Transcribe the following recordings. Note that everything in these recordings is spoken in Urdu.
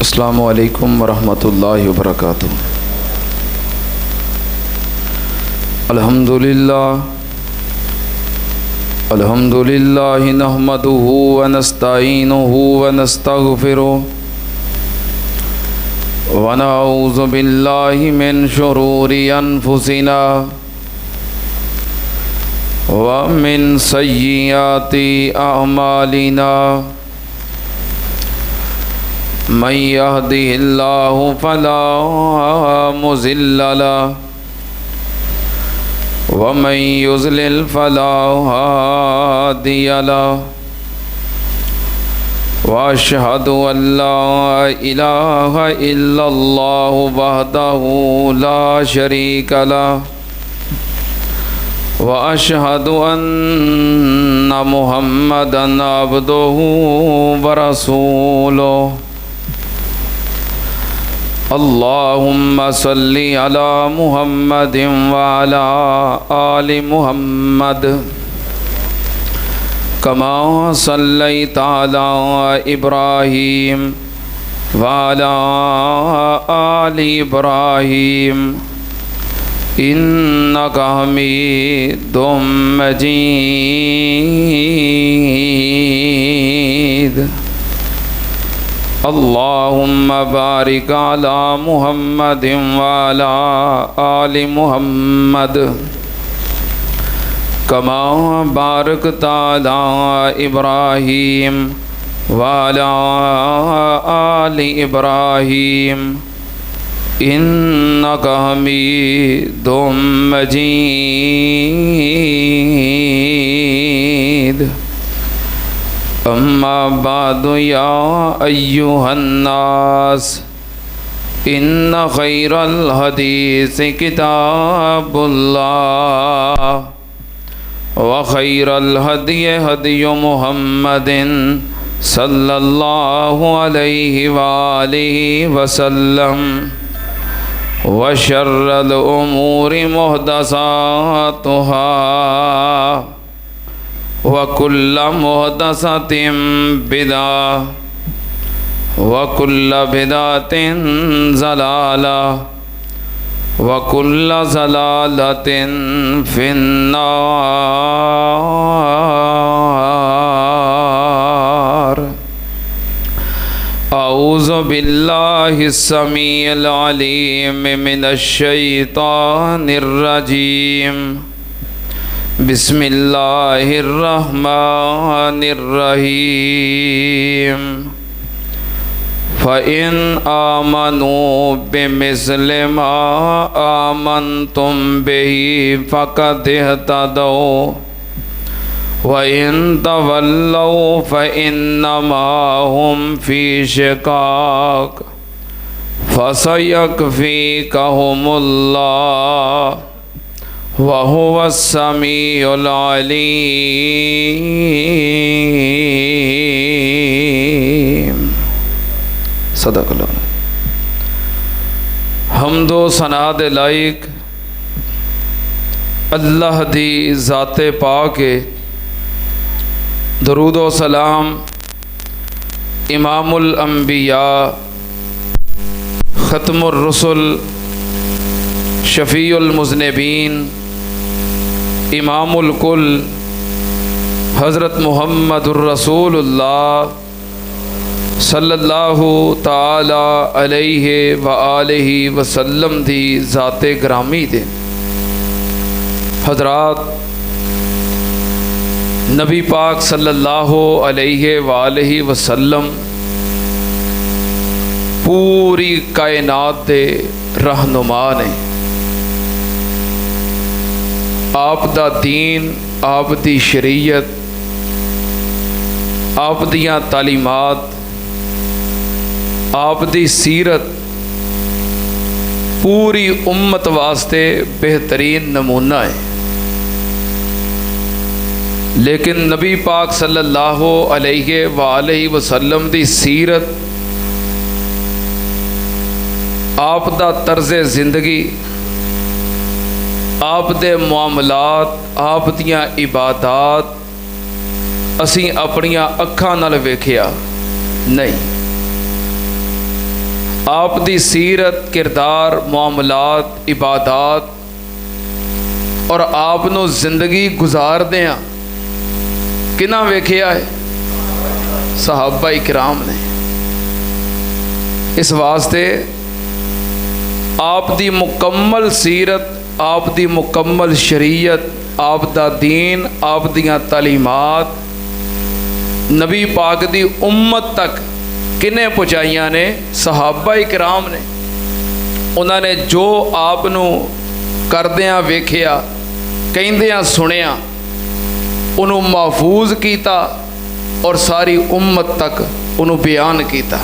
السلام علیکم ورحمۃ اللہ وبرکاتہ۔ الحمد للہ نحمدہ ونستعینہ ونستغفرہ ونعوذ باللہ من شرور انفسنا ومن سیئات اعمالنا، من يهده الله فلا مضل له ومن يضلل فلا هادي له، وأشهد أن لا إله إلا الله وحده لا شريك له، وأشهد أن محمدا عبده ورسوله۔ اللهم صل على محمد وعلى آل محمد كما صليت على إبراهيم وعلى آل إبراهيم إنك حميد مجيد۔ اللهم بارك على محمد وعلى آل محمد كما باركت على إبراهيم وعلى آل إبراهيم إنك حميد مجيد۔ اما بعد یا ایہا الناس ان خیر الحدیث کتاب اللہ وخیر الہدی ہدی محمد صلی اللہ علیہ وآلہ وسلم، وشر الامور محدثاتها وَكُلَّ مُحْدَثَةٍ بِدْعَةٍ وَكُلَّ بِدْعَةٍ ضَلَالَةٍ وَكُلَّ ضَلَالَةٍ فِي النَّارِ۔ اعوذ باللہ السمیع العلیم من الشیطان الرجیم، بسم اللہ الرحمن الرحیم۔ فَإِنْ آمَنُوا بِمِثْلِ مَا آمَنْتُمْ بِهِ فَقَدِ اهْتَدَوْا، وَإِنْ تَوَلَّوْا فَإِنَّمَا هُمْ فِي شِقَاقٍ فَسَيَكْفِيكَهُمُ اللَّهُ وَهُوَ السَّمِيعُ الْعَلِيمُ۔ صدق اللہ۔ حمد و ثنا دے لائق اللہ دی ذات پاک، درود و سلام امام الانبیاء ختم الرسل شفیع المذنبین امام الکل حضرت محمد الرسول اللہ صلی اللہ تعالی علیہ وآلہ وسلم دی ذات گرامی دے۔ حضرات، نبی پاک صلی اللہ علیہ وآلہ وسلم پوری کائنات دے رہنما نے۔ آپ دا دین، آپ دی شریعت، آپ دیاں تعلیمات، آپ دی سیرت پوری امت واسطے بہترین نمونہ ہے۔ لیکن نبی پاک صلی اللہ علیہ وآلہ وسلم دی سیرت، آپ دا طرز زندگی، آپ دے معاملات، آپ دیاں عبادات اسی اپنیاں اکھاں نال ویکھیا نہیں، آپ دی سیرت کردار معاملات عبادات اور آپ نو زندگی گزار دیاں کنہ ویکھیا ہے؟ صحابہ کرام نے۔ اس واسطے آپ دی مکمل سیرت، آپ دی مکمل شریعت، آپ دا دین، آپ دیاں تعلیمات نبی پاک دی امت تک کنے پہنچائیاں نے؟ صحابہ کرام نے۔ انہوں نے جو آپ نو کردیاں ویکھیا، کہندیاں سنیا، انہوں محفوظ کیتا اور ساری امت تک انہوں بیان کیتا۔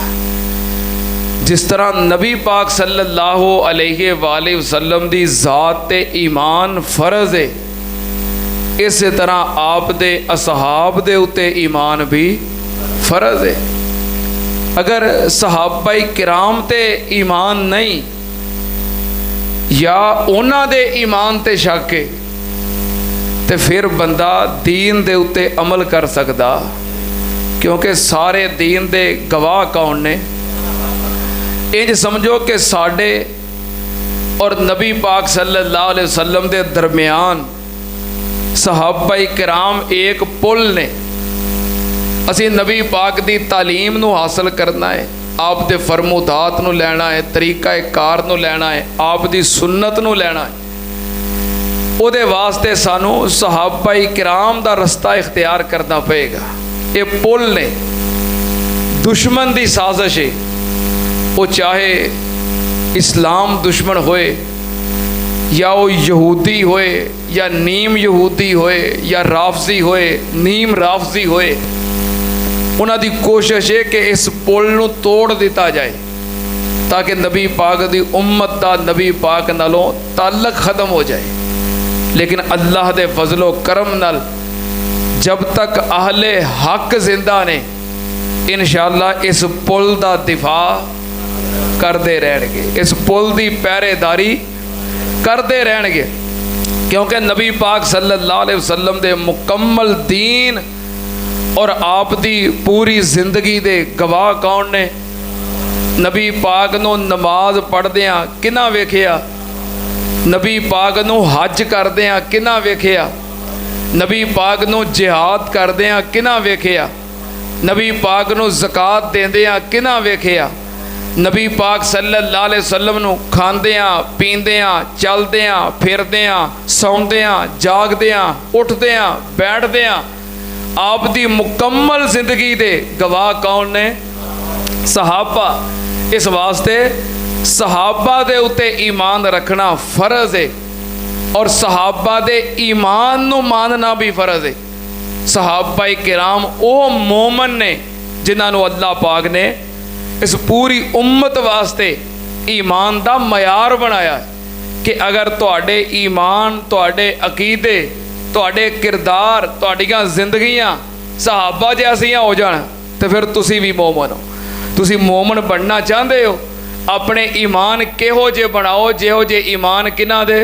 جس طرح نبی پاک صلی اللہ علیہ وآلہ وسلم دی ذات تے ایمان فرض ہے، اسی طرح آپ دے اصحاب دے اتے ایمان بھی فرض ہے۔ اگر صحابہ کرام تے ایمان نہیں یا انہاں دے ایمان تے شک ہے تے پھر بندہ دین دے اتے عمل کر سکدا، کیونکہ سارے دین دے گواہ کون نے؟ انج سمجھو کہ ساڈے اور نبی پاک صلی اللہ علیہ وسلم دے درمیان صحابہ کرام ایک پل نے۔ اسی نبی پاک دی تعلیم نو حاصل کرنا ہے، آپ دے فرمودات نو لینا ہے، طریقہ کار نو لینا ہے، آپ دی سنت نو لینا ہے۔ او دے واسطے سانو صحابہ کرام دا رستہ اختیار کرنا پئے گا۔ یہ پل نے، دشمن دی سازش ہے، وہ چاہے اسلام دشمن ہوئے یا وہ یہودی ہوئے یا نیم یہودی ہوئے یا رافضی ہوئے نیم رافضی ہوئے، انہاں دی کوشش ہے کہ اس پل نو توڑ دیتا جائے تاکہ نبی پاک دی امت دا نبی پاک نالوں تعلق ختم ہو جائے۔ لیکن اللہ دے فضل و کرم نال جب تک اہل حق زندہ نے انشاءاللہ اس پل دا دفاع کردے رہن گے، اس پل دی پہرے داری کردے رہن گے، کیونکہ نبی پاک صلی اللہ علیہ وسلم دے مکمل دین اور آپ دی پوری زندگی دے گواہ کون نے؟ نبی پاک نو نماز پڑھ دیاں کنہ ویکھیا؟ نبی پاک نو حج کر دیاں کنہ ویکھیا؟ نبی پاک نو جہاد کر دیاں کنہ ویکھیا؟ نبی پاک نو زکوٰۃ دیندیاں کنہ ویکھیا؟ نبی پاک صلی اللہ علیہ وسلم نو کھاندیاں پیندیاں چلدیاں پھردیاں سوندیاں جاگدیاں اٹھدیاں بیٹھدیاں آپ دی مکمل زندگی دے گواہ کون نے؟ صحابہ۔ اس واسطے صحابہ دے اتے ایمان رکھنا فرض ہے اور صحابہ دے ایمان نو ماننا بھی فرض ہے۔ صحابہ کرام او مومن نے جنہاں نو اللہ پاک نے اس پوری امت واسطے ایمان دا معیار بنایا ہے کہ اگر تواڈے ایمان، تواڈے عقیدے، تواڈے کردار، تواڈیاں زندگیاں صحابہ جیسیاں ہو جان تو پھر تسی بھی مومن ہو۔ تسی مومن بننا چاہتے ہو، اپنے ایمان کہو جے بناؤ جہو جے ایمان کنہ دے؟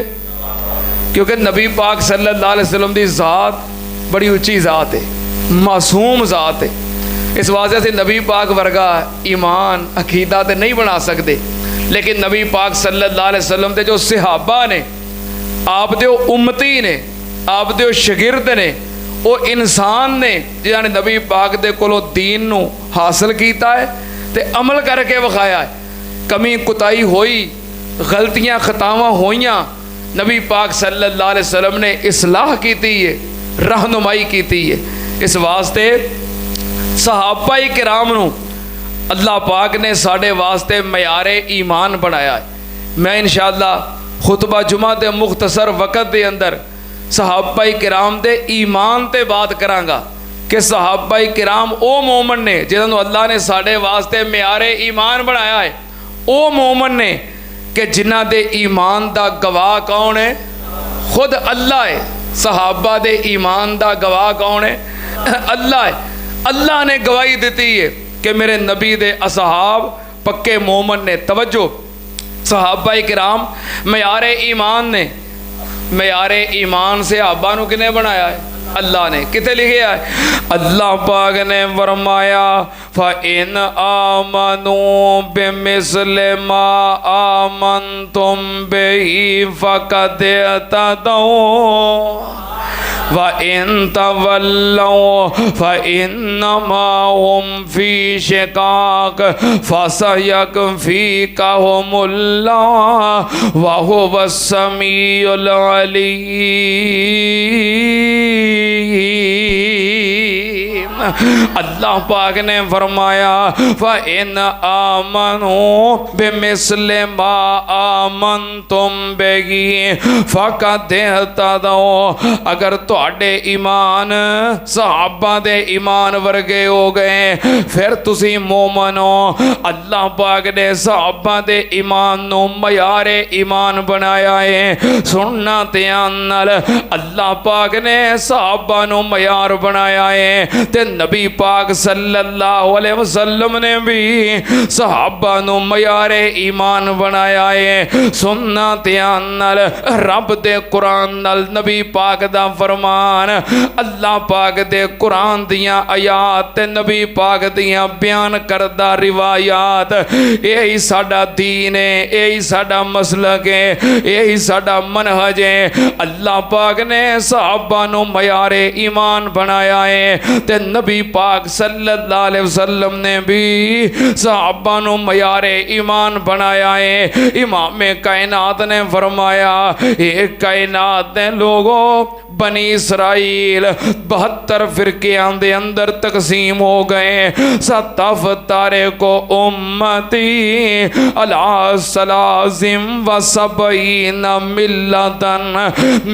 کیونکہ نبی پاک صلی اللہ علیہ وسلم دی ذات بڑی اچھی ذات ہے، معصوم ذات ہے۔ اس واسطے سے نبی پاک ورگا ایمان عقیدہ تے نہیں بنا سکتے، لیکن نبی پاک صلی اللہ علیہ وسلم دے جو صحابہ نے، آپ دے امتی نے، آپ دے شاگرد نے، وہ انسان نے جنہاں نے نبی پاک دے کولو دین نو حاصل کیتا ہے تے عمل کر کے وکھایا ہے۔ کمی کوتاہی ہوئی، غلطیاں خطاواں ہوئیاں، نبی پاک صلی اللہ علیہ وسلم نے اصلاح کیتی ہے، رہنمائی کیتی ہے۔ اس واسطے صحابہ کرام نو اللہ پاک نے ساڑھے واسطے معیار ایمان بنایا ہے۔ میں انشاءاللہ خطبہ جمعہ دے مختصر وقت دے اندر صحابہ کرام دے ایمان تے بات کرانگا کہ صحابہ کرام او مومن نے جنہوں اللہ نے ساڑھے واسطے معیار ایمان بنایا ہے، او مومن نے کہ جنہ دے ایمان دا گواہ کون ہے؟ خود اللہ ہے۔ صحابہ دے ایمان دا گواہ کون ہے؟ اللہ ہے۔ اللہ نے گواہی دیتی ہے کہ میرے نبی دے اصحاب پکے مومن نے۔ توجہ، صحابہ کرام معیار ایمان نے، معیار ایمان سے صحابہ نو کنے بنایا ہے؟ اللہ نے کتے لکھیا ہے؟ اللہ پاک نے فرمایا فَإِنْ آمَنُوا بِمِثْلِ مَا آمَنْتُمْ بِهِ فَقَدِ اهْتَدَوْا وَإِن تَوَلَّوْا فَإِنَّمَا هُمْ فِي شِقَاقٍ فَسَيَكْفِيكَهُمُ اللَّهُ وَهُوَ السَّمِيعُ الْعَلِيمُ۔ اللہ پاک نے فرمایا فَإِنْ آمَنُوا بِمِثْلِ مَا آمَنْتُمْ بِهِ فَقَدِ اهْتَدَوْا، اگر تواڈے ایمان صحابہ دے ایمان ورگے ہو گئے پھر تسی مومن ہو۔ اللہ پاک نے صحابہ دے ایمان نو معیار ایمان بنایا ہے۔ سننا دھیان نال، اللہ پاک نے صحابہ نو معیار بنایا ہے تے نبی پاک صلی اللہ علیہ وسلم نے بھی صحابہ نو معیار ایمان بنایا ہے۔ سننا دھیان نال، رب دے قرآن نال نبی پاک دا فرمان، اللہ پاک دے قرآن دیاں آیات تے نبی پاک دیاں بیان کردہ روایات، یہی ساڈا دین ہے، یہی ساڈا مسلک ہے، یہی ساڈا منہج ہے۔ اللہ پاک نے صحابہ نو معیار ایمان بنایا ہے تے نبی پاک صلی اللہ علیہ وسلم نے بھی صحابہ نو معیار ایمان بنایا ہے۔ امام کائنات نے فرمایا ایک کائنات نے لوگوں بنی اسرائیل 72 فرقیاں دے اندر تقسیم ہو گئے۔ ستفترق امتی علی 73 ملتن،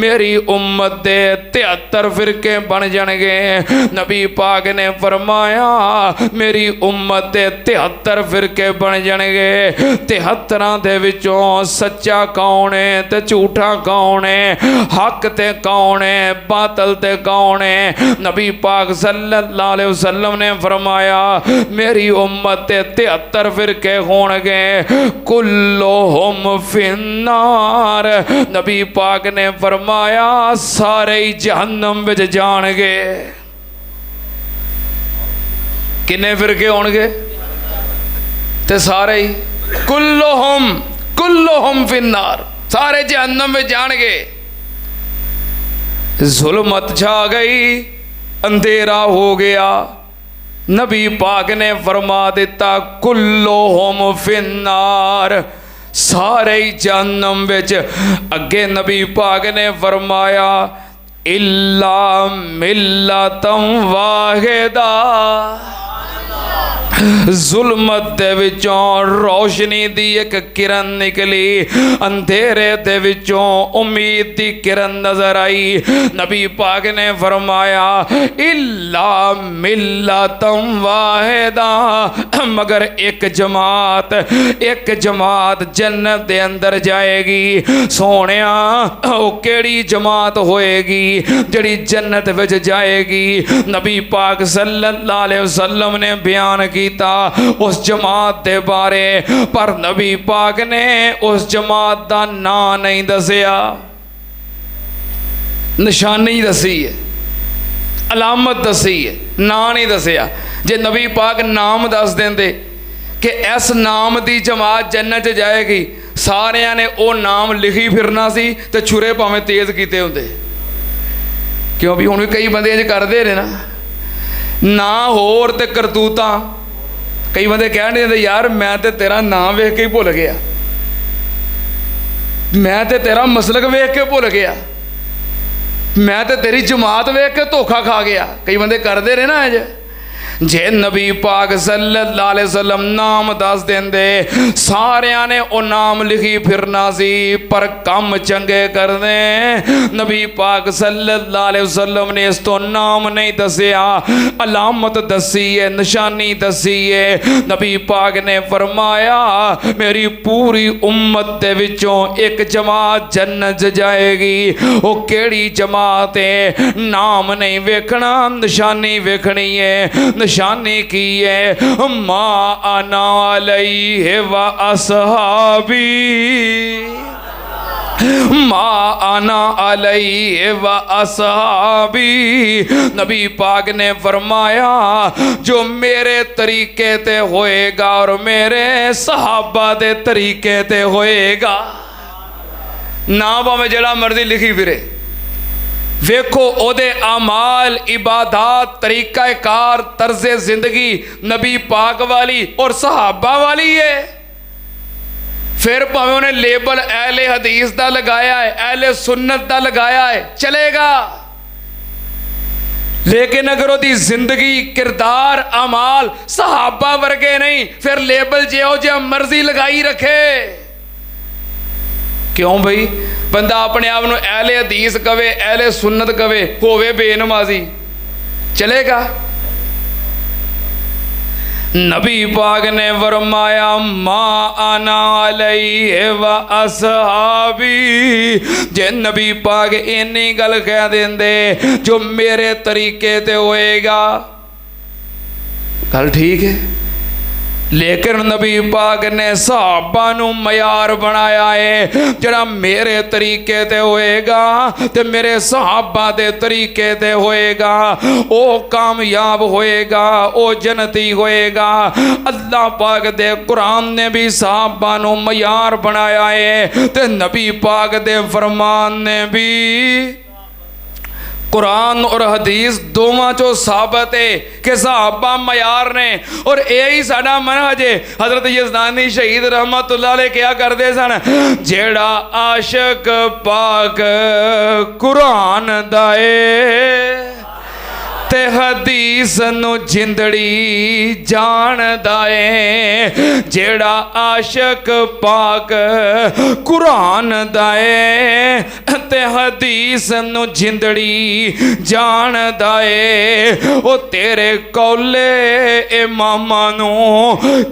میری امت دے 73 فرقے بن جان گے۔ نبی پاک نے فرمایا میری امت دے 73 فرقے بن جان گے۔ 73 دے وچوں سچا کون ہے تے جھوٹا کون ہے، حق تے کون ہے باطل تے کون ہے؟ نبی پاک صلی اللہ علیہ وسلم نے فرمایا میری امت تے 73 فرقے ہون گے، کلہم فی النار، نبی پاک نے فرمایا سارے جہنم وچ جان گے۔ کنے فرقے ہون گے؟ تے سارے کلہم فی النار، سارے جہنم وچ جان گے۔ ظلمت چھا گئی، اندھیرا ہو گیا، نبی پاک نے فرما دیتا کلہم فی النار، سارے جہنم وچ۔ اگے نبی پاک نے فرمایا الا ملۃ واحدہ، ظلمت دے وچوں روشنی دی ایک کرن نکلی، اندھیرے دے وچوں امید دی کرن نظر آئی۔ نبی پاک نے فرمایا الا ملۃ واحدہ، مگر ایک جماعت جنت دے اندر جائے گی۔ سونیا او کیڑی جماعت ہوئے گی جڑی جنت وچ جائے گی؟ نبی پاک صلی اللہ علیہ وسلم نے بیان کیتا اس جماعت دے بارے، پر نبی پاک نے اس جماعت دا نام نہیں دسیا، نشانی دسی ہے، علامت دسی ہے، نام نہیں دسیا۔ جے نبی پاک نام دس دیندے کہ اس نام دی جماعت جنت جائے گی، سارے نے او نام لکھی پھرنا سی تے چھرے پاویں تیز کیتے ہوندے۔ کیوں بھی ہن بھی کئی بندے انج کردے نے نا ہور تے کرتوتاں، کئی بندے کہہ نہیں دے یار میں تے تیرا نام ویکھ کے ہی بھول گیا، میں تے تیرا مسلک ویکھ کے بھول گیا، میں تے تیری جماعت ویکھ کے دھوکھا کھا گیا۔ کئی بندے کردے رہے نا اج۔ جے نبی پاک صلی اللہ علیہ وسلم نام دس دیندے، سارے نے او نام لکھی پھرنا سی، پر کم چنگے کر دیں۔ نبی پاک صلی اللہ علیہ وسلم نے اس تو نام نہیں دسیا، علامت دسی ہے، نشانی دسی ہے۔ نبی پاک نے فرمایا میری پوری امت دے وچوں ایک جماعت جنت جائے گی۔ وہ کیڑی جماعت ہے؟ نام نہیں ویکھنا، نشانی ویکھنی ہے۔ نشانی کی ہے ما انا علیہ و اصحابی، ما انا علیہ و اصحابی، نبی پاک نے فرمایا جو میرے طریقے تے ہوئے گا اور میرے صحابہ دے طریقے تے ہوئے گا، نہ باویں جڑا مرضی لکھی پھرے، ویکھو او دے اعمال، عبادات، طریقہ کار، طرز زندگی نبی پاک والی اور صحابہ والی ہے۔ پھر پاویں انہیں لیبل اہل حدیث دا لگایا ہے، اہل سنت دا لگایا ہے، چلے گا، لیکن اگر وہ دی زندگی، کردار، اعمال صحابہ ورگے نہیں، پھر لیبل جیو جے مرضی لگائی رکھے۔ کیوں بھئی؟ بندہ اپنے آپ اہل حدیث کہے، اہل سنت کہے، ہووے بے نمازی، چلے گا؟ نبی پاک نے فرمایا ما انا علیہ و اصحابی، جے نبی پاک اینی گل کہہ دیں دے جو میرے طریقے تے ہوئے گا، گل ٹھیک ہے، لیکن نبی پاک نے صحابہ نو معیار بنایا ہے، جڑا میرے طریقے تے ہوئے گا تے میرے صحابہ دے طریقے تے ہوئے گا، او کامیاب ہوئے گا، او جنتی ہوئے گا۔ اللہ پاک دے قرآن نے بھی صحابہ نو معیار بنایا ہے تے نبی پاک دے فرمان نے بھی، قرآن اور حدیث دونوں چو ثابت ہے کہ صحابہ معیار نے، اور یہی ساڈا منہج ہے۔ حضرت یزدانی شہید رحمت اللہ علیہ کیا کرتے سن، جیڑا عاشق پاک قرآن دائے تے حدیث نو جندڑی جان دائے، جیڑا عاشق پاک قرآن دائے تے حدیث نو جندڑی جان دائے، او تیرے قولے اماماں نو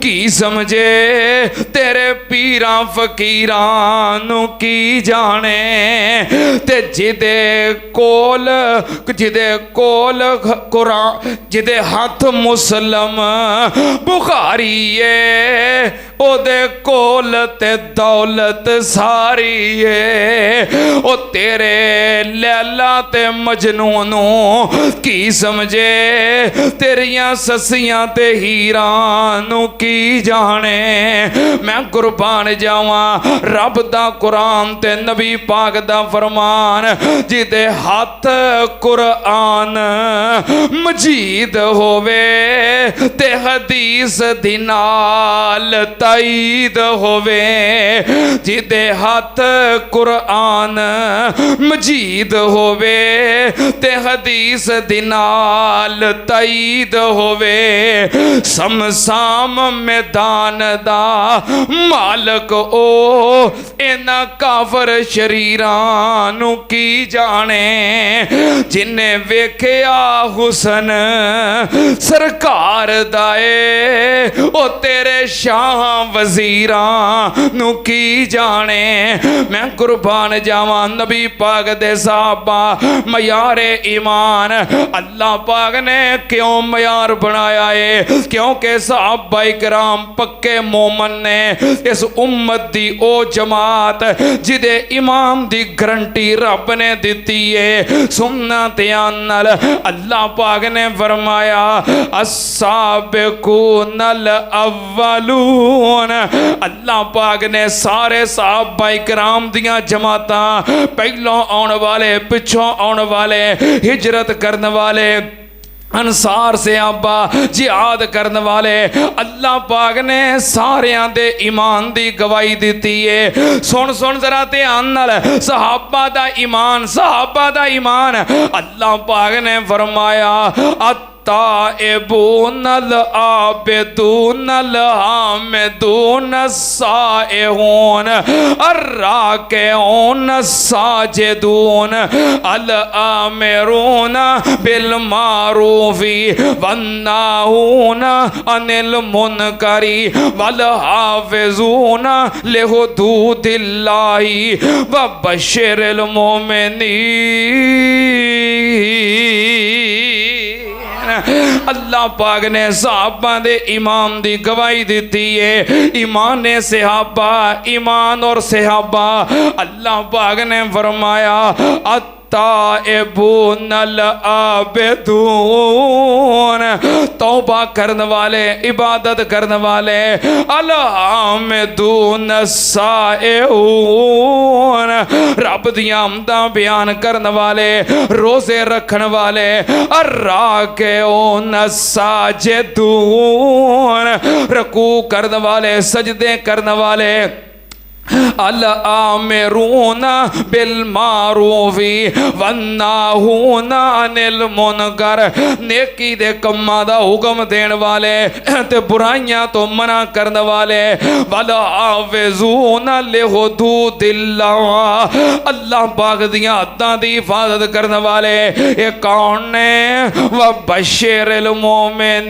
کی سمجھے، تیرے پیران فقیران نو کی جانے، تے جدے کول قرآن، جدے ہاتھ مسلم بخاری ہے، او دے کول تے دولت ساری ہے، او تیرے لیلا تے مجنونوں کی سمجھے، تیریاں سسیاں تے ہیرانوں کی جانے۔ میں قربان جاواں رب دا قرآن تے نبی پاک دا فرمان، جدے ہاتھ قرآن مجید ہووے تے حدیث دی نال تائید ہووے، جدے ہاتھ قرآن مجید ہووے تے حدیث دی نال تائید ہووے، سمسام میدان دا مالک او اینا کافر شریرانو کی جانے، جنہیں ویکھیا حسن سرکار دائے، او تیرے شاہ وزیران نو کی جانے۔ میں قربان جاواں نبی پاک دے صحابہ معیار ایمان اللہ پاک نے کیوں معیار بنایا ہے؟ کیونکہ صحابہ کرام پکے مومن نے، اس امت دی او جماعت جدے امام دی گرنٹی رب نے دیتی ہے، سننا تیانل اللہ پاک نے فرمایا السابقون الاولون، اللہ پاک نے سارے صحابہ کرام دیاں جماعتاں، پہلوں آن والے، پچھوں آن والے، ہجرت کرنے والے، انصار سے آبا جہاد کرنے والے، اللہ پاک نے ساریاں دے ایمان دی گواہی دیتی ہے۔ سن ذرا دھیان نال، صحابہ دا ایمان، صحابہ دا ایمان، اللہ پاک نے فرمایا التائبون العابدون الحامدون السائحون الراکعون الساجدون الآمرون بالمعروف والناہون عن المنکر والحافظون لحدود اللہ وبشر المؤمنین۔ اللہ پاک نے صحابہ دے ایمان دی گواہی دیتی ہے. ایمان صحابہ، ایمان اور صحابہ. اللہ پاک نے فرمایا التائبون العابدون، توبہ کرنے والے، عبادت کرنے والے. الحامدون السائحون، رب دیاں حمداں بیان کرنے والے، روزے رکھنے والے. الراکعون الساجدون، رکوع کرنے والے، سجدے کرنے والے. الآمرون بالمعروف والناہون عن المنکر، نیکی دے کماں دا حکم دین والے تے برائیاں تو منع کرنے والے. والحافظون لحدود اللہ، اللہ پاک دیاں حداں دی حفاظت کرنے والے. یہ کون نے؟ وبشر المؤمنین.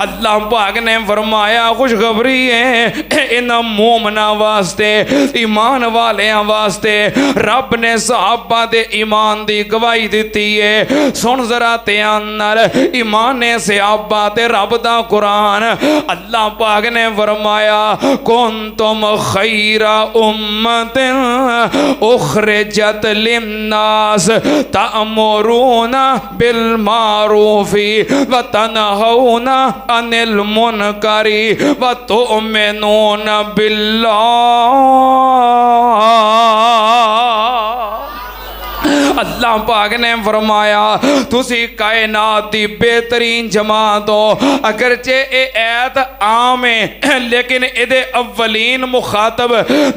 اللہ پاک نے فرمایا خوشخبری ہے ان مومنہ واسطے، ایمان والیاں واسطے. رب نے صحابہ دے ایمان دی گواہی دیتی ہے. سن ذرا دھیان نال، ایمان صحابہ تے رب دا قرآن. اللہ پاک نے فرمایا کنتم خیر امت اخرجت للناس تأمرون بالمعروف وتنہون عن المنکر وتؤمنون باللہ. اللہ پاک نے فرمایا تسی کائنات دی بہترین جماعت ہو. اگرچہ اے ایت عام ہے لیکن ادھے اولین مخاطب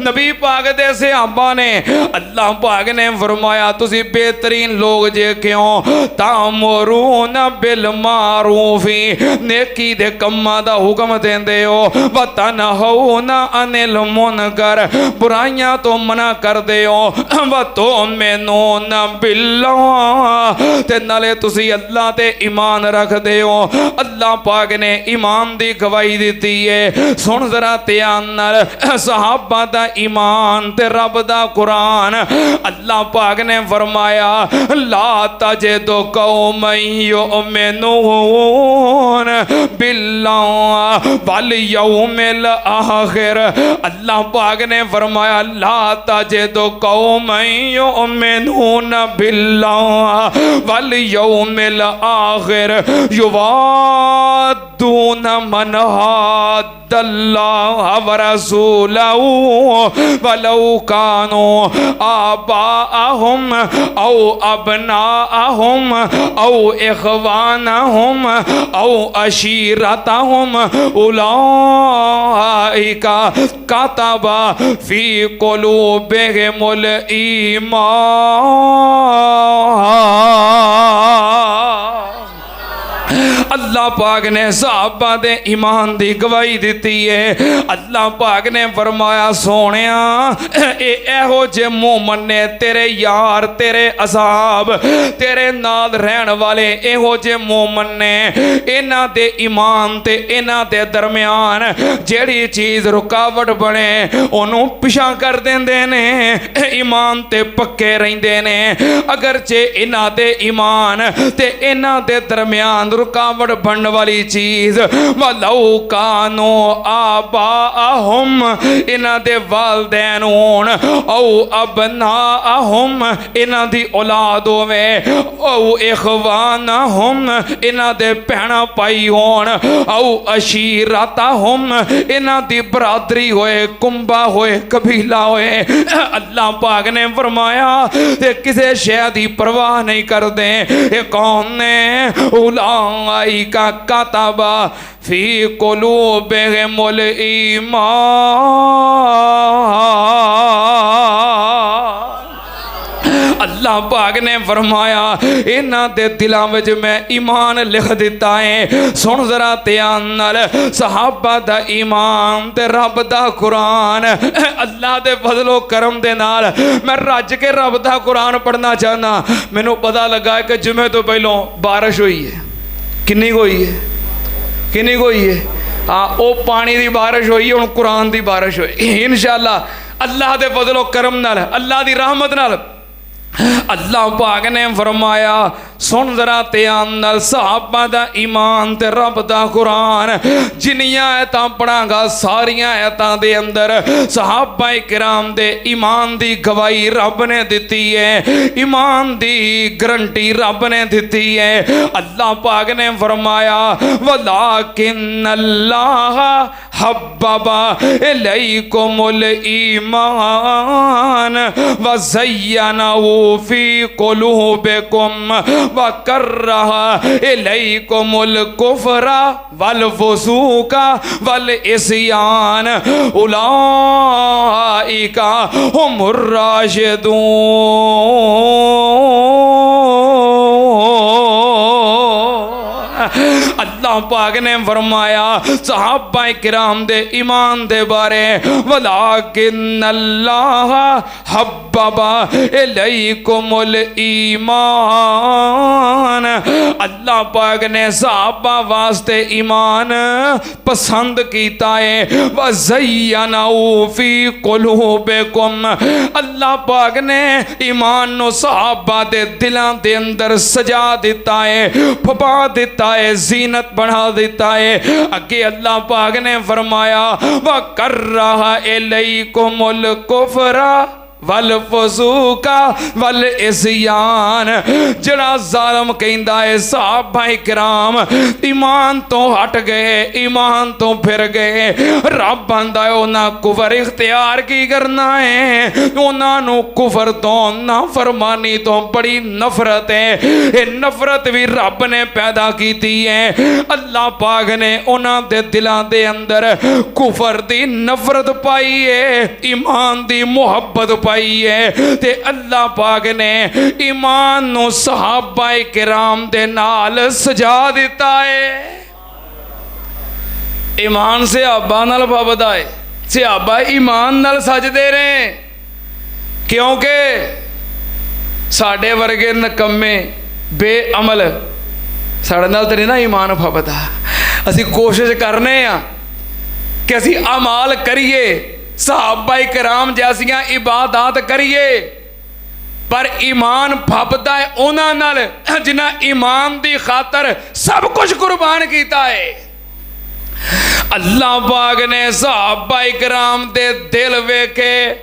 نبی پاک دے صحابہ نے. اللہ پاک نے فرمایا تسی بہترین لوگ جے کیوں؟ تامرون بالمعروف، نیکی دے کماں دا حکم دیندے ہو. وتنہون عن المنکر، برائیاں تو منع کر دے ہو. وتؤمنون باللہ، تے نالے تسی اللہ تے ایمان رکھ دے ہو. اللہ پاک نے ایمان دی گواہی دیتی ہے. سن ذرا دھیان نال، صحابہ دا ایمان تے رب دا قرآن. اللہ پاک نے فرمایا لا تجد قوما یؤمنون باللہ والیوم الآخر. اللہ پاک نے فرمایا لا تجد قوما یؤمنون باللہ والیوم الآخر یوادون من حاد اللہ ورسولہ ولو کانوا آباءہم او ابناءہم او اخوانہم او عشیرتہم اولئک کتب فی قلوبہم الایمان. اللہ پاک نے صحابہ دے ایمان دی گواہی دیتی ہے. اللہ پاک نے فرمایا سونیا اے ہو جے مومن نے تیرے یار، تیرے اصحاب، تیرے نال رہن والے اے ہو جے مومن نے. انہاں دے ایمان تے انہاں دے درمیان جیڑی چیز رکاوٹ بنے انہوں پیچھا کر دیندے نے. ایمان تے پکے رہندے نے. اگرچہ انہاں دے ایمان تے انہاں دے درمیان رکاوٹ بننے والی چیز وَلَوْ كَانُوا آبَاءَهُمْ، انہاں دے والدین ہون، او ابناءہم، انہاں دی اولاد ہوئے، او اخوانہم، انہاں دے پہنا پائی ہون، او عشیرتہم، انہاں دی برادری ہوئے، کنبہ ہوئے، قبیلہ ہوئے. اللہ پاک نے فرمایا تے کسے شے دی پرواہ نہیں کر دیں. یہ کون نے؟ اولئک کتب فی قلوبہم الایمان. اللہ پاک نے فرمایا انہاں دے دلاں وچ میں ایمان لکھ دیتا ہے. سن ذرا دھیان نال، صحابہ دا ایمان تے رب دا قرآن. اللہ دے فضل و کرم دے نال میں رج کے رب دا قرآن پڑھنا چاہنا. مینوں پتہ لگا ہے کہ جمعے تو پہلوں بارش ہوئی ہے. کنی ہوئی ہے؟ کنی ہوئی ہے؟ ہاں، او پانی دی بارش ہوئی ہے، ہن قرآن دی بارش ہوئی. انشاءاللہ اللہ دے فضل و کرم نال اللہ دی رحمت نال اللہ پاک نے فرمایا سن ذرا دھیان نال صحابہ دا ایمان تے رب دا قرآن جنیاں آیتاں پڑھاں گا ساریاں آیتاں دے اندر صحابہ کرام دے ایمان دی گواہی رب نے دتی ہے ایمان دی گارنٹی رب نے دتی ہے اللہ پاک نے فرمایا وَلَٰكِنَّ اللَّهَ حَبَّبَ إِلَيْكُمُ الْإِيمَانَ وَزَيَّنَهُ فِي قُلُوبِكُمْ وَكَرَّهَ إِلَيْكُمُ الْكُفْرَ وَالْفُسُوقَ وَالْعِصْيَانَ أُولَٰئِكَ هُمُ الرَّاشِدُونَ اللہ پاک نے فرمایا صحابہ کرام دے ایمان دے بارے وَلَٰكِنَّ اللَّهَ حَبَّبَ إِلَيْكُمُ الْإِيمَانَ اللہ پاک نے صحابہ واسطے ایمان پسند کیتا ہے وَزَيَّنَهُ فِي قُلُوبِكُمْ اللہ پاک نے ایمان نو صحابہ دے دلاں دے اندر سجا دیتا ہے پھپا دیتا ہے زینت بڑھا دیتا ہے اگے اللہ پاک نے فرمایا وَكَرَّهَ إِلَيْكُمُ الْكُفْرَ والفسوق والعصیان جڑا ظالم کہندا ہے صحابہ کرام ایمان تو ہٹ گئے ایمان تو پھر گئے رب آندا ہے انہاں کفر اختیار کی کرنا ہے انہاں نو کفر تو نافرمانی تو بڑی نفرت ہے یہ نفرت بھی رب نے پیدا کیتی ہے اللہ پاک نے انہاں دے دلاں دے اندر کفر دی نفرت پائی ہے ایمان دی محبت پائی ہے تے اللہ پاک نے ایمان نو صحابہ کرام دے نال سجا دیتا ہے ایمان سے صحابہ نال پابدا ہے صحابہ ایمان نال سج دے رہے ہیں کیونکہ ساڑے ورگے نکمے بے عمل ساڑے نال تے نہیں نا ایمان پابدا اسی کوشش کرنے ہیں کہ اسی اعمال کریے صحابہ کرام جیسیاں عبادات کریے پر ایمان پھبدا ہے انہاں نال جنہاں ایمان دی خاطر سب کچھ قربان کیتا ہے اللہ پاک نے صحابہ کرام دے دل ویکھے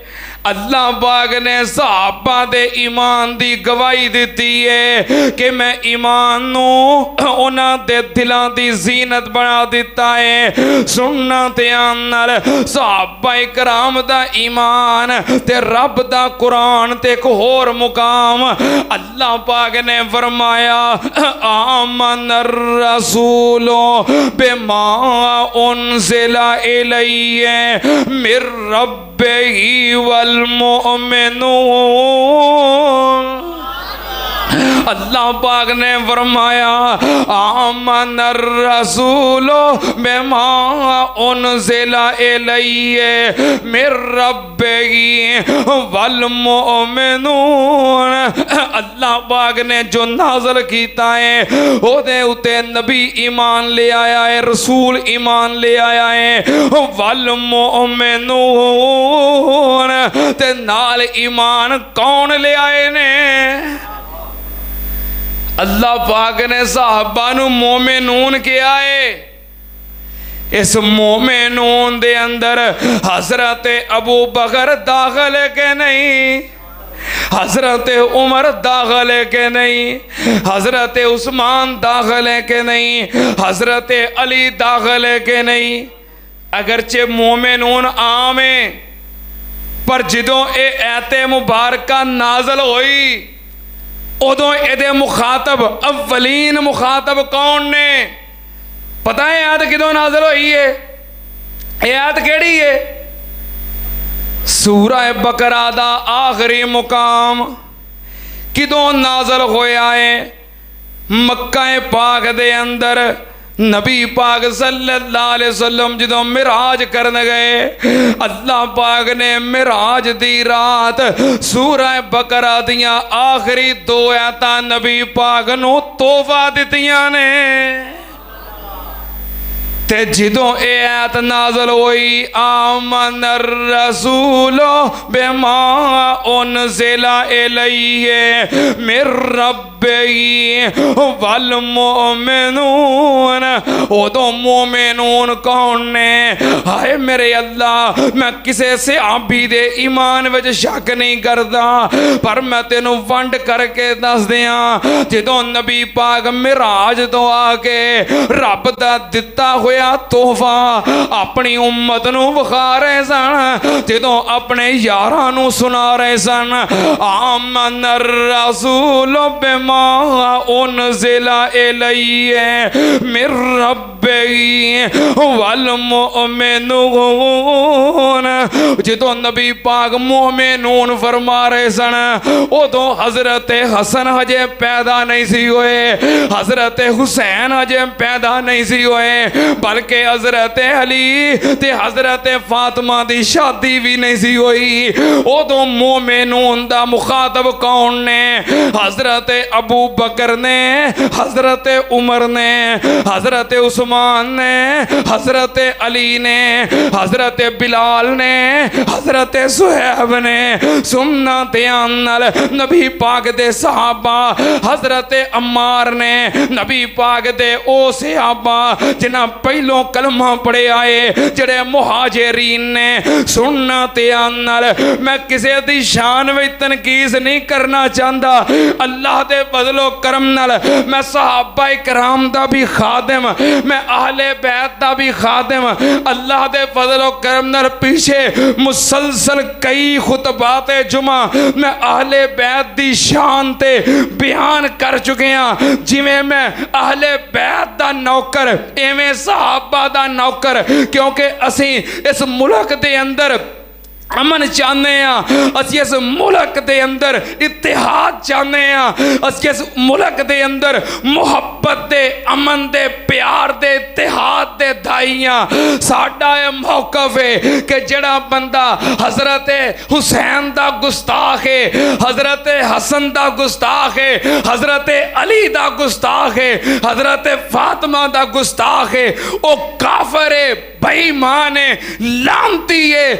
اللہ پاک نے صحابہ دے ایمان دی گواہی دیتی ہے کہ میں ایمان نو انہاں دے دلاں دی زینت بنا دیتا ہے سننا دھیان نال صحابہ کرام دا ایمان تے رب دا قرآن تے ایک ہور مقام اللہ پاک نے فرمایا آمن الرسول بما انزل الیہ من ربہ والمؤمنون اللہ پاک نے فرمایا آمن الرسول بما انزل الیہ من ربہ والمؤمنون اللہ پاک نے جو نازل کیتا ہے او دے اتے نبی ایمان لے آیا ہے رسول ایمان لے آیا ہے والمؤمنون تے نال ایمان کون لے آئے نے اللہ پاک نے صحابہ نو مومنون کیا ہے اس مومنون دے اندر حضرت ابو بکر داخل ہے کہ نہیں حضرت عمر داخل ہے کہ نہیں حضرت عثمان داخل ہے کہ نہیں حضرت علی داخل ہے کہ نہیں اگرچہ مومنون عام ہیں پر جدوں اے ایت مبارکہ نازل ہوئی ادوں ایدے مخاطب اولین مخاطب کون نے پتہ ہے آیت کدوں نازل ہوئی ہے آیت کیڑی ہے سورہ بقرہ دا آخری مقام کدوں نازل ہویا ہے مکہ پاک دے اندر نبی پاک صلی اللہ علیہ وسلم جدوں معراج کرنے گئے اللہ پاک نے معراج دی رات سورہ بقرہ دیاں آخری 2 آیتاں نبی پاک نو تحفہ دتیاں نے تے جدوں اے آیت نازل ہوئی آمن الرسول بما انزل الیہ من ربہ والمؤمنون، ادو مومنون کون نے؟ ہائے میرے اللہ، میں کسے صحابی دے ایمان وچ شک نہیں کردا، پر میں تینوں ونڈ کر کے دس دیاں جدوں نبی پاک معراج تو آ کے رب دا دتا ہویا تحفہ اپنی امت نو وکھا رہے سن، جدوں اپنے یاراں نو سنا رہے سن آمن الرسول بما انزل الیہ من ربہ والمؤمنون، جدوں نبی پاک مومنون فرما رہے سن ادو حضرت حسن ہجے پیدا نہیں سی ہوئے، حضرت حسین ہجے پیدا نہیں سی ہوئے، بلکہ حضرت علی تے حضرت فاطمہ دی شادی بھی نہیں سی ہوئی۔ ادو مومنون دا مخاطب کون نے؟ حضرت ابو بکر نے، حضرت عمر نے، حضرت عثمان نے، حضرت علی نے، حضرت بلال نے، حضرت صہیب نے، سنت نال نبی پاک دے صحابہ حضرت عمار نے، نبی پاک دے او صحابہ جنہاں پہلوں کلمہ پڑھے آئے جڑے مہاجرین نے، سنت نال میں کسے دی شان وچ تنقیص نہیں کرنا چاہتا، اللہ دے فضل و کرم نال میں صحابہ کرام دا بھی خادم، میں اہل بیت دا بھی خادم، اللہ دے فضل و کرم نال پیچھے مسلسل کئی خطبات جمعہ میں اہل بیت دی شان تے بیان کر چکے ہیں، جویں میں اہل بیت دا نوکر ایویں صحابہ دا نوکر، کیونکہ اسی اس ملک دے اندر امن چاہنے ہیں، اسی اس ملک دے اندر اتحاد چاہنے ہیں، اسی اس ملک دے اندر محبت دے، امن دے، پیار دے، اتحاد دے دھائیاں۔ ساڈا یہ موقف ہے کہ جڑا بندہ حضرت حسین دا گستاخ ہے، حضرت حسن دا گستاخ ہے، حضرت علی دا گستاخ ہے، حضرت فاطمہ دا گستاخ ہے، او کافر ہے، بے ایمان ہے، لعنتی ہے۔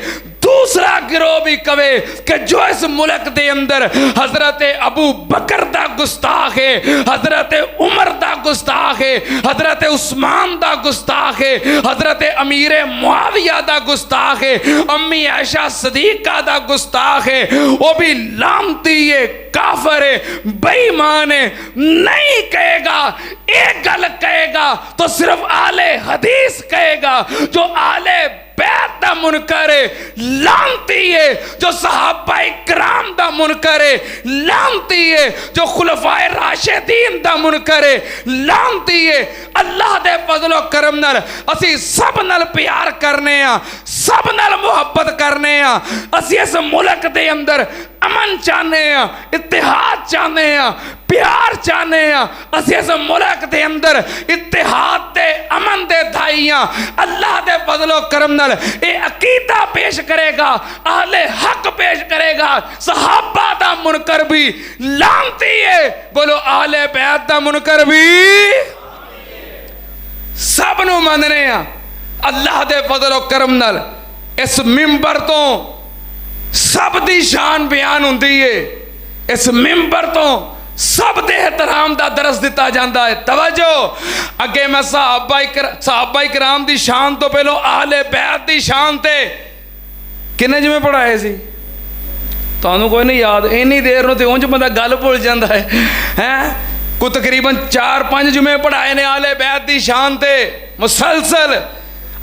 دوسرا گروہ بھی کہے کہ جو اس ملک دے اندر حضرت ابو بکر دا گستاخ ہے، حضرت عمر دا گستاخ ہے، حضرت عثمان دا گستاخ ہے، حضرت امیر معاویہ دا گستاخ ہے، امی عائشہ صدیقہ دا گستاخ ہے، وہ بھی لعنتی ہے، کافر ہے، بے ایمان ہے، نہیں کہے گا۔ ایک گل کہے گا تو صرف اہل حدیث کہے گا، جو اہل بیت دا منکر ہے لعنتی ہے، جو صحابہ کرام دا منکر ہے لعنتی ہے، جو خلفائے راشدین دا منکر ہے لعنتی ہے۔ اللہ دے فضل و کرم نال اسی سب نال پیار کرنے ہیں، سب نال محبت کرنے ہیں، اسی اس ملک دے اندر امن چاہنے ہیں، اتحاد چاہنے ہیں، پیار چاہنے ہیں، اسی اس ملک دے اندر اتحاد دے، امن دے دھائیاں۔ اللہ دے فضل و کرم نال اے عقیدہ پیش کرے گا، اہل حق پیش کرے گا۔ صحابہ دا منکر بھی لعنتی ہے، بولو اہل بیت دا منکر بھی سب نو مننے ہیں۔ اللہ دے فضل و کرم نال اس ممبر تو سب دی شان بیان ہوندی ہے، اس ممبر تو سب دے احترام دا درس دیتا جاندہ ہے۔ توجہ، اگے میں صحابہ کرام دی شان تو پہلو اہل بیت دی شان تے کنے جو میں پڑھائے سی تانوں کوئی نہیں یاد، اینی دیر نو تے اونج بندہ گل بھول جاندا ہے۔ کوئی تقریباً 4-5 جمعے پڑھائے نے اہل بیت دی شان تے مسلسل۔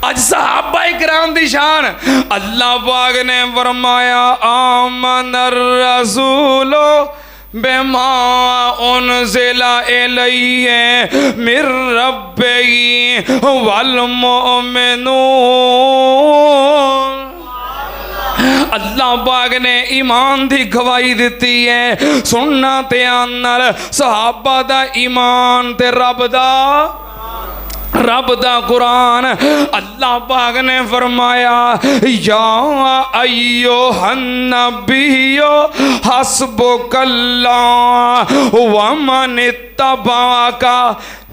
اج صحابہ کرام دی شان، اللہ پاک نے فرمایا آمن الرسول بما انزل الیہ من ربہ والمؤمنون۔ اللہ پاک نے ایمان دی گواہی دیتی ہے، سننا تے آنال صحابہ دا ایمان تے رب دا قرآن۔ اللہ پاک نے فرمایا یا ایوہ النبی حسبک اللہ ومن اتبعک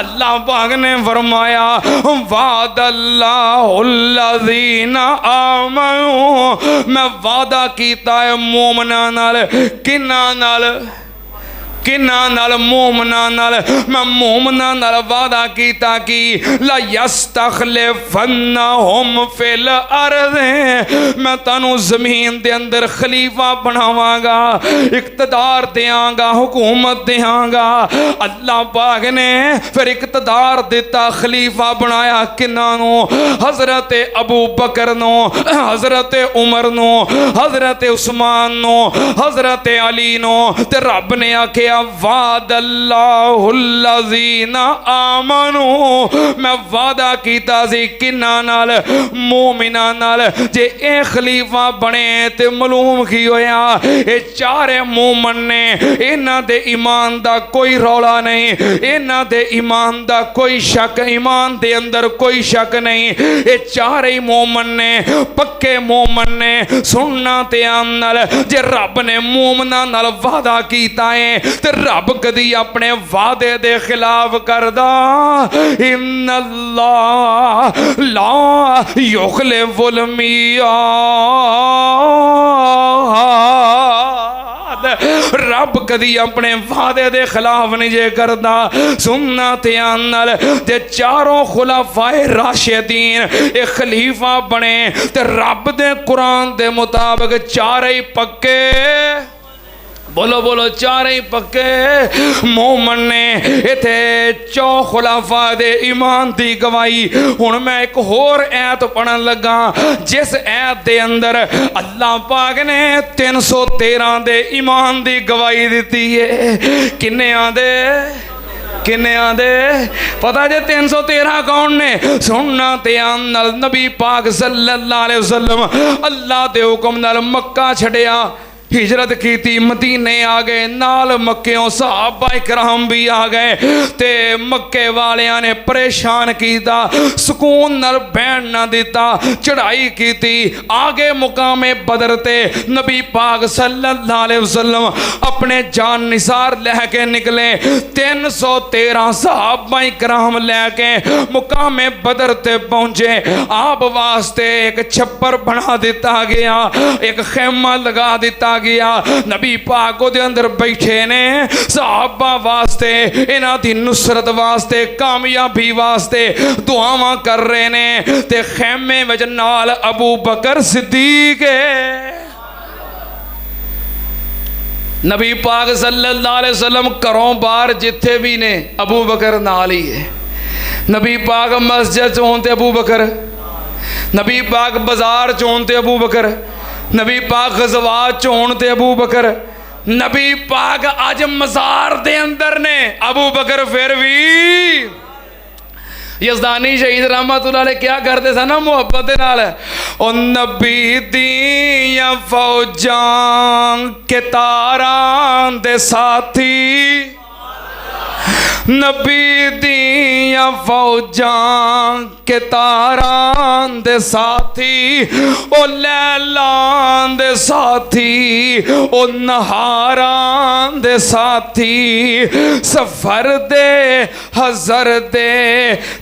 اللہ پاک نے فرمایا وعد اللہ الذین آمنوا، میں وعدہ کیتا ہے مومناں نال، کناں نال؟ کناں نال؟ مومناں نال۔ میں مومناں نال وعدہ کیتا کہ لا یستخلفنہم فی الارض، میں تانوں زمین دے اندر خلیفہ بناواں گا، اقتدار دیاں گا، حکومت دیاں گا۔ اللہ پاک نے پھر اقتدار دیتا، خلیفہ بنایا کناں نو؟ حضرت ابو بکر نو، حضرت عمر نو، حضرت عثمان نو، حضرت علی نو۔ تے رب نے آکھیا وعد اللہ الذین آمنوا، میں وعدہ کیتا سی کناں نال؟ مومناں نال۔ جے اے خلیفہ بنے تے معلوم کی ہویا اے چارے مومن نے، انہاں دے ایمان دا کوئی رولا نہیں، انہاں دے ایمان دا کوئی شک، ایمان دے اندر کوئی شک نہیں، اے چارے مومن نے، پکے مومن نے۔ سننا تے نال جے رب نے مومناں نال وعدہ کیتا ہے تے رب کدی اپنے وعدے دے خلاف کردا؟ ان اللہ لا یخلف المیعاد، رب کدی اپنے وعدے دے خلاف نہیں جے کردا۔ سننا تے نال تے چاروں خلفائے راشدین ایک خلیفہ بنے تے رب دے قرآن دے مطابق چارے پکے، بولو بولو، چارے پکے مومن نے۔ ایتھے چو خلفاء دے ایمان دی گواہی۔ ہن میں ایک ہور ایت پڑھن لگا جس ایت دے اندر اللہ پاک نے 313 دے ایمان دی گواہی دیتی ہے۔ کنے آندے؟ کنے آندے؟ پتہ جے 313 کون نے؟ سننا تے نال نبی پاک صلی اللہ علیہ وسلم اللہ دے حکم نال مکہ چھڑیا، ہجرت کی تھی، مدینے آ گئے، نال مکیوں صحابہ اکرام بھی آ گئے تے مکے والیاں نے پریشان کیتا، سکون نال بہن نہ دیتا، چڑھائی کی تھی۔ آگے مقام بدر تے نبی پاک صلی اللہ علیہ وسلم اپنے جان نثار لے کے نکلے، 313 صحابہ اکرام لے کے مقام بدر تے پہنچے۔ آپ واسطے ایک چھپر بنا دیتا گیا، ایک خیمہ لگا دیتا گیا، نبی پاک دے اندر بیٹھے نے، صحابہ واسطے، انہاں دی نصرت واسطے، کامیابی واسطے دعاواں کر رہے نے۔ تے خیمے وچ نال ابو بکر صدیق ہے۔ نبی پاک صلی اللہ علیہ وسلم گھروں باہر جتھے بھی نے ابو بکر نال ہی ہے۔ نبی پاک مسجد چونتے ابو بکر، نبی پاک بازار چونتے ابو بکر، نبی پاک غزوات چونتے ابو بکر، نبی پاک آج مزار دے اندر نے ابو بکر۔ پھر بھی یزدانی شہید رحمت اللہ علیہ کیا کرتے تھا نا محبت نال، او نبی دیاں فوجاں کے تاراں دے ساتھی، نبی دیاں فوجاں کے تاراں دے ساتھی، او لیلاں دے ساتھی، او نہاراں دے ساتھی، سفر دے حضر دے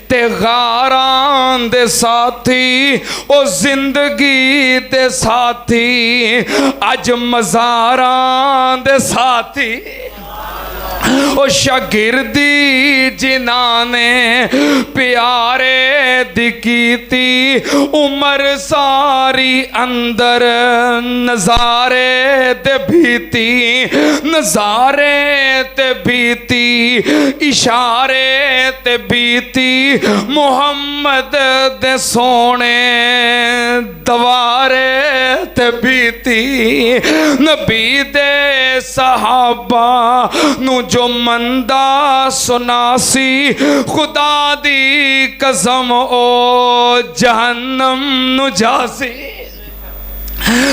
تے غاراں دے ساتھی، او زندگی دے ساتھی، اج مزاراں دے ساتھی، او شاگردی جنہاں نے پیارے دی کیتی، عمر ساری اندر نظارے تے بھیتی، نظارے تے بھیتی، اشارے تے بھیتی، محمد دے سونے دوارے تے بھیتی، نبی دے صحابہ نو جو مندہ سناسی، خدا دی قسم او جہنم نو جاسی۔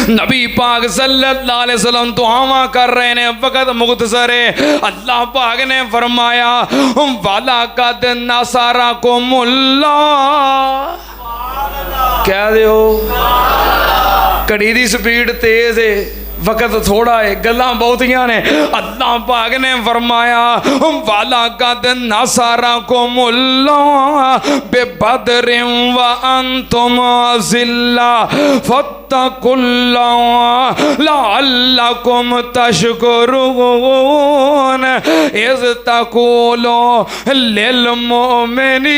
نبی پاک صلی اللہ علیہ وسلم دعاواں کر رہے ہیں، وقت مختصر ہے۔ اللہ پاک نے فرمایا وَلَقَدْ نَصَرَكُمُ اللَّهُ، کہہ دیو، کڑی دی سپیڈ تیز ہے، وقت تھوڑا ہے، گلاں بہتیاں نے۔ اللہ پاک نے فرمایا وَلَقَدْ نَصَرَكُمُ اللَّهُ بِبَدْرٍ وَأَنْتُمْ أَذِلَّةٌ فَاتَّقُوا اللَّهَ لَعَلَّكُمْ تَشْكُرُونَ إِذْ تَقُولُ لِلْمُؤْمِنِينَ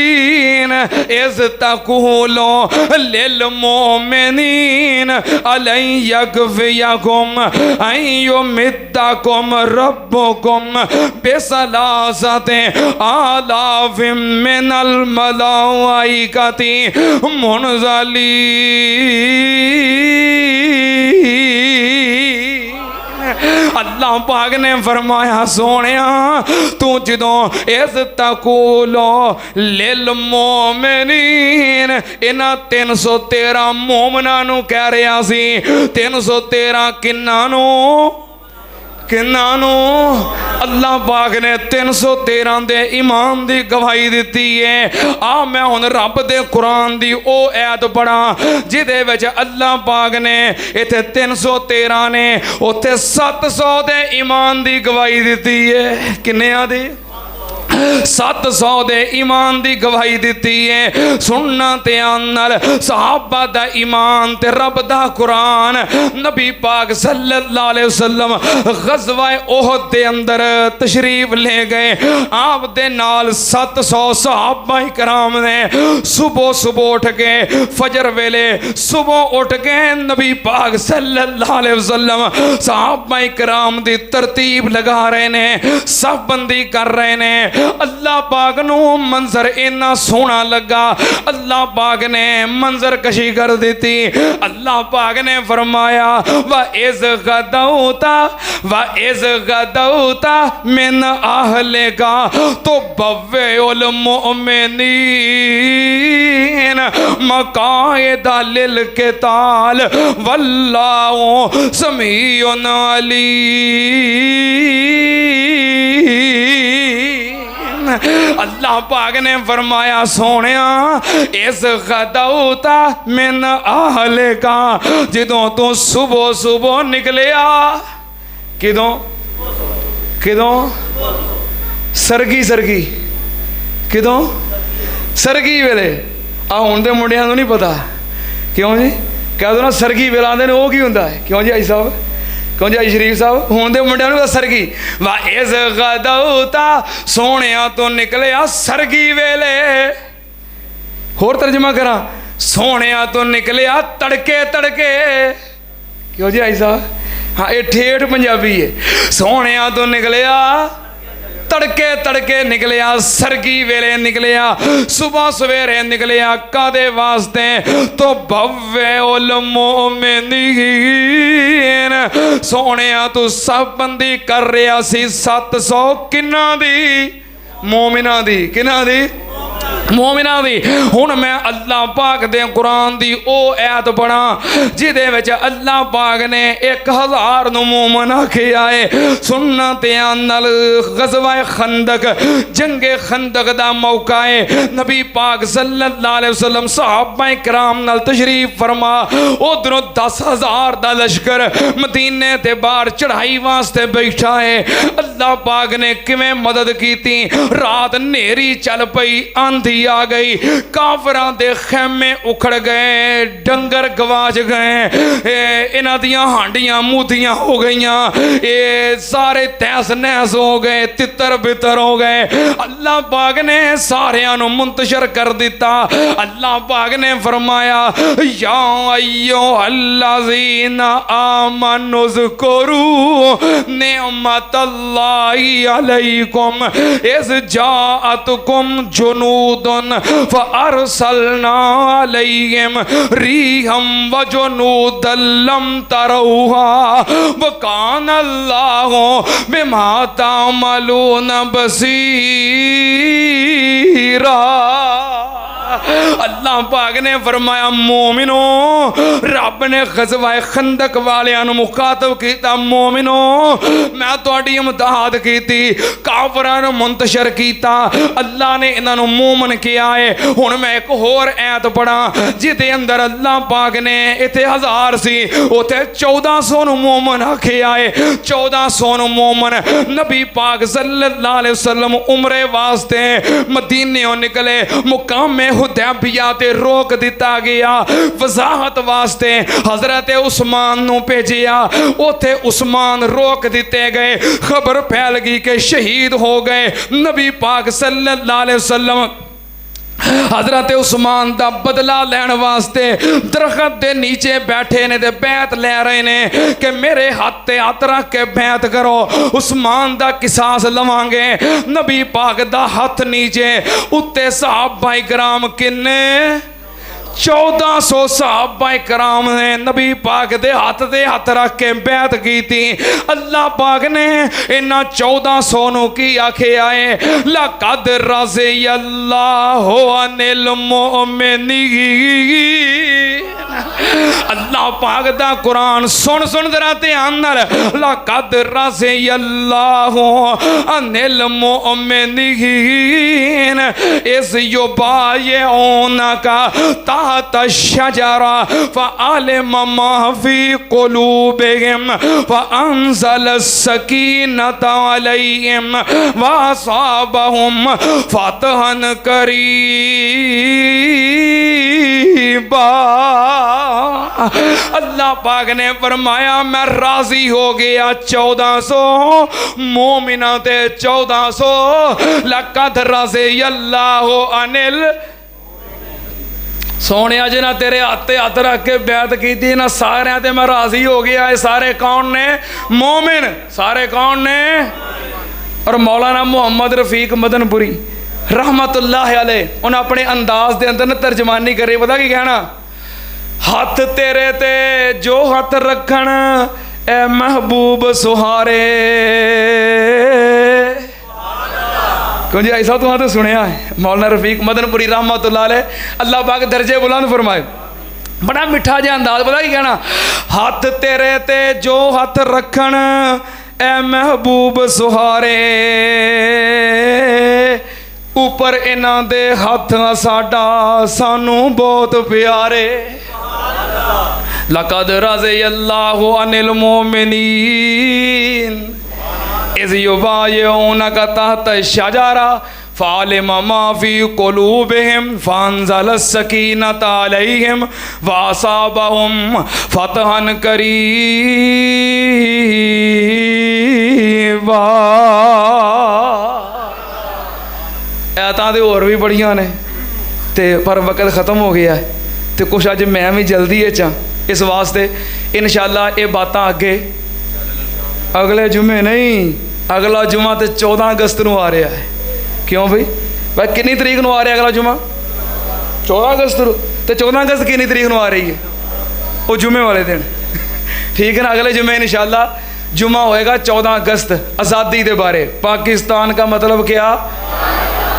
أَلَنْ يَكْفِيَكُمْ أَنْ يُمِدَّكُمْ رَبُّكُمْ بِثَلَاثَةِ آلَافٍ مِّنَ الْمَلَائِكَةِ مُنْزَلِينَ۔ اللہ پاک نے فرمایا سونیا تو جدوں اِذْ تَقُولُ لِلْمُؤْمِنِينَ انہاں 313 مومناں نو کہہ رہا سی، 313 کناں نو اللہ پاک نے 313 دے ایمان دی گواہی دیتی ہے۔ میں ہن رب دے قرآن دی او ایت پڑھا جدے وچ اللہ پاک نے ایتھے 313 نے اوتھے 700 دے ایمان دی گواہی دیتی ہے۔ کنیاں دی 700 دے ایمان دی گواہی دیتی ہے۔ سننا تے آنال صحابہ دا ایمان تے رب دا قرآن۔ نبی پاک صلی اللہ علیہ وسلم غزوہ احد دے اندر تشریف لے گئے، آپ دے نال 700 صحابہ کرام نے صبح اٹھ کے فجر ویلے صبح اٹھ کے نبی پاک صلی اللہ علیہ وسلم صحابہ کرام دی ترتیب لگا رہے نے، صف بندی کر رہے نے۔ اللہ پاک نو منظر اینا سونا لگا، اللہ پاک نے منظر کشی کر دیتی۔ اللہ پاک نے فرمایا وَإِذْ غَدَوْتَ مِنْ أَهْلِكَ تُبَوِّئُ الْمُؤْمِنِينَ مَقَاعِدَ لِلْقِتَالِ وَاللَّهُ سَمِيعٌ عَلِيمٌ۔ اللہ پاک نے فرمایا سونیا اس غدوتا من اہلِ کا جدوں تو صبح نکلیا کدوں سرگی کدوں سرگی ویلے ہن دے منڈیاں نوں نہیں پتا کیوں جی کہہ دو نا سرگی ویلے آندے نے وہ کی ہوندا ہے کیوں جی آئی صاحب کیوں جی آئی شریف صاحب ہون دے منڈیاں نوں سرگی وَإِذْ غَدَوْتَ سونیاں تو نکلیا سرگی ویلے ہور ترجمہ کراں سونیاں تو نکلیا تڑکے کیوں جی آئی صاحب ہاں یہ ٹھیٹھ پنجابی ہے سونیاں تو نکلیا تڑکے نکلیا سرگی ویلے نکلیا صبح سویرے نکلیا کادے واسطے تو بَوِّئُ الْمُؤْمِنِينَ سونیا تو سب بندی کر رہا سی 700 کنہ دی مومنہ دی کنہ دی مومنہ دی ہن میں اللہ پاک دے قرآن دی او ایت پڑھا جدے وچ اللہ پاک نے 1000 نو مومن آکھے آئے سننا تے آنال غزوہ خندق جنگ خندق دا موقع ہے نبی پاک صلی اللہ علیہ وسلم صحابہ کرام نال تشریف فرما ادھروں 10,000 دا لشکر مدینے تے باہر چڑھائی واسطے بیٹھا ہے اللہ پاک نے کیویں مدد کیتی رات نیری چل پئی آندھی آ گئی کافران دے خیمے اکھڑ گئے ڈنگر گواچ گئے انہاں دیاں ہانڈیاں مودیاں ہو گئیاں سارے تیس نیس ہو گئے تتر بتر ہو گئے اللہ پاک نے ساریاں نو منتشر کر دیتا اللہ پاک نے فرمایا یا ایوہ الذین آمنوا اذکروا نعمت اللہ علیکم اذ جاءتکم جنود فارسلنا علیہم ریحا وجنودا لم تروها وکان اللہ بما تعملون بصیرا اللہ پاک نے فرمایا مومنو، رب نے غزوہ خندق والیاں نو مخاطب کیتا، مومنو میں تہاڈی امداد کیتی، کافراں نو منتشر کیتا، اللہ نے انہاں نو مومن کیا ہے۔ ہن میں ایک ہور ایت پڑھا جدے اندر اللہ پاک نے ایتھے 1000 سی اوتھے 1400 نو مومن آکھیا ہے۔ 1400 نو مومن نبی پاک صلی اللہ علیہ وسلم عمرے واسطے مدینیوں نکلے، مقام حدیبیہ تے روک دیتا گیا، وضاحت واسطے حضرت عثمان نو بھیجیا، اوتھے عثمان روک دیتے گئے، خبر پھیل گئی کہ شہید ہو گئے۔ نبی پاک صلی اللہ علیہ وسلم حضرت عثمان دا بدلہ لین واسطے درخت دے نیچے بیٹھے نے تے بیعت لے رہے نے کہ میرے ہاتھ تے ہاتھ رکھ کے بیعت کرو، عثمان دا قصاص لواں گے۔ نبی پاک دا ہاتھ نیچے، اتے صحابہ کرام کنے 1400 صحابہ کرام نے نبی پاک دے ہاتھ رکھ کے بیعت کی تھی۔ اللہ پاک نے انہاں 1400 نو کی آکھے آئے، لَقَدْ رَضِيَ اللَّهُ عَنِ الْمُؤْمِنِينَ۔ اللہ پاک دا قرآن سن ذرا دھیان نال، لَقَدْ رَضِيَ اللَّهُ عَنِ الْمُؤْمِنِينَ إِذْ يُبَايِعُونَكَ تحت الشجرة فعلم ما في قلوبهم فأنزل السكينة عليهم وأصابهم فتحا قريبا۔ اللہ پاک نے فرمایا میں راضی ہو گیا 1400 مومنہ تے 1400، لقد رضی اللہ عن سونے جنہ تیرے ہاتھ رکھ کے بیعت کی تھی نہ سارے تے میں راضی ہو گیا۔ یہ سارے کون نے؟ مومن۔ سارے کون نے؟ اور مولانا محمد رفیق مدن پوری رحمت اللہ علیہ انہیں اپنے انداز دے اندر ترجمانی کری، پتا کی کہنا؟ ہاتھ تیرے تے جو ہاتھ رکھن اے محبوب سہارے۔ کیوں جی ایسا تو سنیا ہے مولانا رفیق مدن پوری رحمت اللہ علیہ، اللہ پاک درجے بلند فرمائے، بڑا میٹھا جہا انداز، پتہ کی کہنا؟ ہاتھ تیرے تے جو ہاتھ رکھن اے محبوب سہارے، اوپر انہاں دے ہاتھ ساڈا سانو بہت پیارے۔ لقد رضی اللہ عن المؤمنین اذ یبایعونک تحت الشجرہ فعلم ما فی قلوبہم فانزل السکینۃ علیہم واصابہم فتحا قریبا۔ ایتاں تے اور بھی بڑیاں نے تے پر وقت ختم ہو گیا ہے تے کچھ اج میں بھی جلدی اس واسطے انشاءاللہ یہ باتاں اگے اگلے جمعے نہیں، اگلا جمعہ تے 14 اگست نو آ رہا ہے۔ کیوں بھائی کنی تاریخ نو آ رہا ہے اگلا جمعہ؟ 14 اگست نو۔ تے 14 اگست کنی تاریخ نو آ رہی ہے؟ وہ جمعے والے دن، ٹھیک ہے نا؟ اگلے جمعے انشاءاللہ جمعہ ہوئے گا 14 اگست آزادی دے بارے، پاکستان کا مطلب کیا؟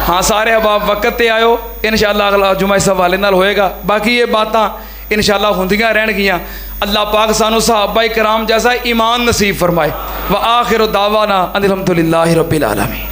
ہاں سارے احباب وقت تے آئیو، انشاءاللہ اگلا جمعہ اس حوالے نال ہوئے گا۔ باقی یہ باتاں انشاءاللہ ہوندیاں رہن گیاں۔ اللہ پاک سانو صحابہ کرام جیسا ایمان نصیب فرمائے۔ وآخر دعوانا ان الحمدللہ رب العالمین۔